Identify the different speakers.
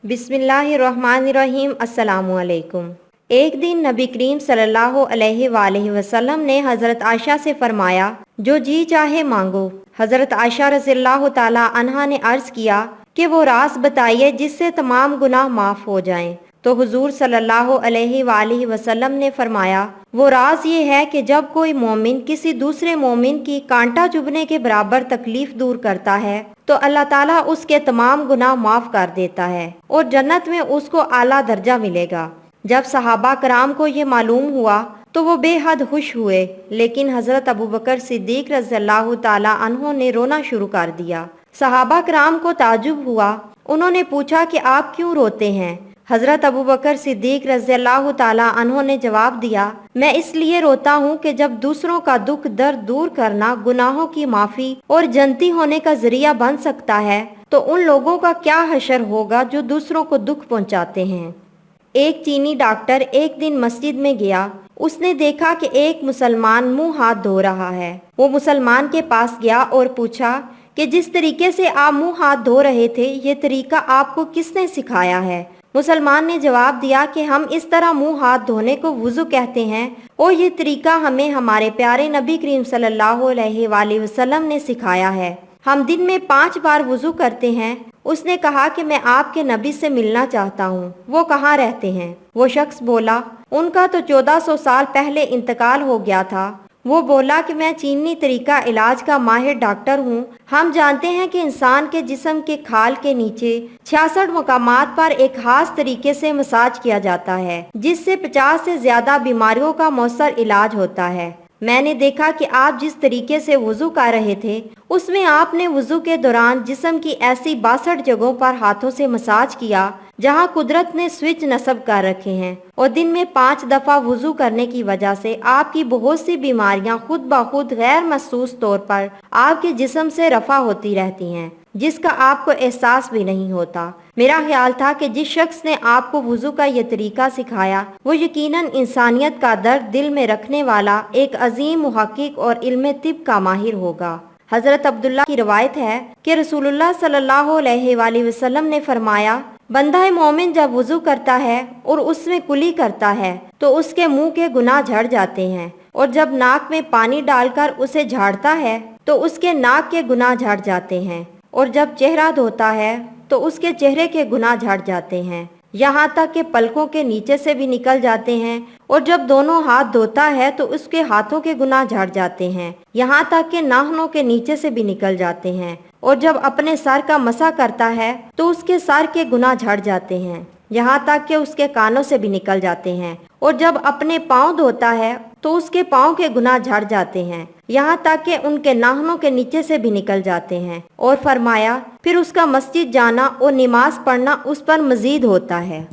Speaker 1: बिस्मिल्लाहिर्रहमानिर्रहीम। अस्सलामु अलैकुम। एक दिन नबी करीम सल्लल्लाहु अलैहि वसल्लम ने हज़रत आयशा से फरमाया, जो जी चाहे मांगो। हज़रत आयशा रज़ियल्लाहु ताला अन्हा ने अर्ज़ किया कि वो राज बताइए जिससे तमाम गुनाह माफ़ हो जाएं। तो हुजूर सल्लल्लाहु अलैहि वसल्लम ने फरमाया, वो राज ये है कि जब कोई मोमिन किसी दूसरे मोमिन की कांटा चुभने के बराबर तकलीफ दूर करता है तो अल्लाह ताला उसके तमाम गुनाह माफ़ कर देता है और जन्नत में उसको आला दर्जा मिलेगा। जब सहाबा कराम को ये मालूम हुआ तो वो बेहद खुश हुए, लेकिन हज़रत अबू बकर सिद्दीक रज़ियल्लाहु ताला अन्हो ने रोना शुरू कर दिया। सहाबा कराम को ताजुब हुआ। उन्होंने पूछा कि आप क्यों रोते हैं? हज़रत अबू बकर सिद्दीक रज़ियल्लाहु ताला अन्हो ने जवाब दिया, मैं इसलिए रोता हूँ कि जब दूसरों का दुख दर्द दूर करना गुनाहों की माफ़ी और जन्नती होने का जरिया बन सकता है तो उन लोगों का क्या हशर होगा जो दूसरों को दुख पहुँचाते हैं। एक चीनी डॉक्टर एक दिन मस्जिद में गया। उसने देखा कि एक मुसलमान मुंह हाथ धो रहा है। वो मुसलमान के पास गया और पूछा कि जिस तरीके से आप मुंह हाथ धो रहे थे, ये तरीका आपको किसने सिखाया है? मुसलमान ने जवाब दिया कि हम इस तरह मुंह हाथ धोने को वुज़ू कहते हैं और ये तरीका हमें हमारे प्यारे नबी करीम सल्लल्लाहु अलैहि वसल्लम ने सिखाया है। हम दिन में 5 बार वुज़ू करते हैं। उसने कहा कि मैं आपके नबी से मिलना चाहता हूँ। वो कहाँ रहते हैं? वो शख्स बोला, उनका तो 1400 साल पहले इंतकाल हो गया था। वो बोला कि मैं चीनी तरीका इलाज का माहिर डॉक्टर हूँ। हम जानते हैं कि इंसान के जिस्म के खाल के नीचे 66 मकामात पर एक खास तरीके से मसाज किया जाता है, जिससे 50 से ज्यादा बीमारियों का मौसर इलाज होता है। मैंने देखा कि आप जिस तरीके से वुज़ू कर रहे थे उसमें आपने वुज़ू के दौरान जिस्म की ऐसी 62 जगहों पर हाथों से मसाज किया जहां कुदरत ने स्विच नस्ब कर रखे हैं, और दिन में 5 दफ़ा वुज़ू करने की वजह से आपकी बहुत सी बीमारियां खुद ब खुद गैर महसूस तौर पर आपके जिस्म से रफा होती रहती हैं, जिसका आपको एहसास भी नहीं होता। मेरा ख्याल था कि जिस शख्स ने आपको वुज़ू का ये तरीका सिखाया वो यकीनन इंसानियत का दर्द दिल में रखने वाला एक अजीम मुहक्किक और इल्म तिब का माहिर होगा। हज़रत अब्दुल्ला की रवायत है कि रसूलुल्लाह सल्लल्लाहु अलैहि वसल्लम ने फरमाया, बंदा मोमिन जब वुज़ू करता है और उसमें कुली करता है तो उसके मुंह के गुनाह झड़ जाते हैं, और जब नाक में पानी डालकर उसे झाड़ता है तो उसके नाक के गुनाह झड़ जाते हैं, और जब चेहरा धोता है तो उसके चेहरे के गुनाह झड़ जाते हैं, यहाँ तक कि पलकों के नीचे से भी निकल जाते हैं, और जब दोनों हाथ धोता है तो उसके हाथों के गुनाह झड़ जाते हैं, यहाँ तक कि नाखूनों के नीचे से भी निकल जाते हैं, और जब अपने सर का मसा करता है तो उसके सर के गुनाह झड़ जाते हैं, यहाँ तक कि उसके कानों से भी निकल जाते हैं, और जब अपने पाँव धोता है तो उसके पाँव के गुनाह झड़ जाते हैं, यहाँ तक कि उनके नाखूनों के नीचे से भी निकल जाते हैं। और फरमाया, फिर उसका मस्जिद जाना और नमाज पढ़ना उस पर मजीद होता है।